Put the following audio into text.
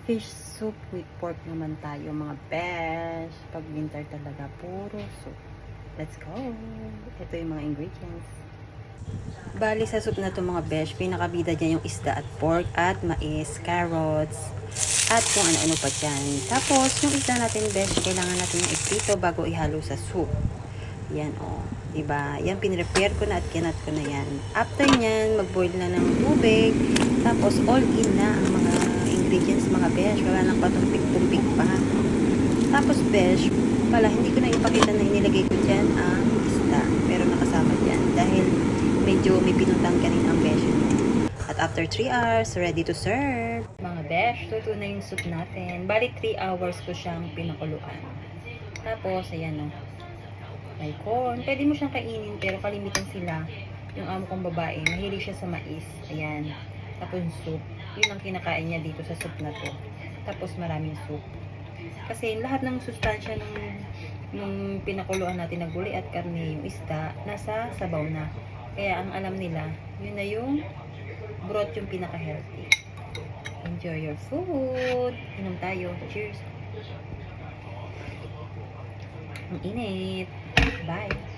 Fish soup with pork naman tayo mga besh. Pag winter talaga, puro soup. Let's go! Ito yung mga ingredients. Bali sa soup na to mga besh, pinakabida dyan yung isda at pork at mais, carrots, at kung ano-ano pa dyan. Tapos, yung isda natin besh, kailangan natin yung iprito bago ihalo sa soup. Yan o. Diba? Yan, pinrepare ko na at kinat ko na yan. After nyan, mag-boil na ng tubig. Tapos, all in na ang mga ingredients, mga besh. Wala nang patumpik-tumpik pa. Tapos, besh, pala, hindi ko na ipakita na inilagay ko dyan ang isda. Pero nakasama dyan. Dahil medyo may pinutang ka rin ang besh nyo. At after 3 hours, ready to serve. Mga besh, luto na yung soup natin. Bali, 3 hours ko siyang pinakuluan. Tapos, ayan o. May corn. Pwede mo siyang kainin, pero kalimitan sila. Yung amo kong babae, mahilig siya sa mais. Ayan. Tapos soup. Yun ang kinakain niya dito sa soup na to. Tapos maraming soup. Kasi lahat ng sustansya nung pinakuluan natin na gulay at karne, yung isda, nasa sabaw na. Kaya ang alam nila, yun na yung broth yung pinaka-healthy. Enjoy your food. Inom tayo. Cheers. Ang init. Bye.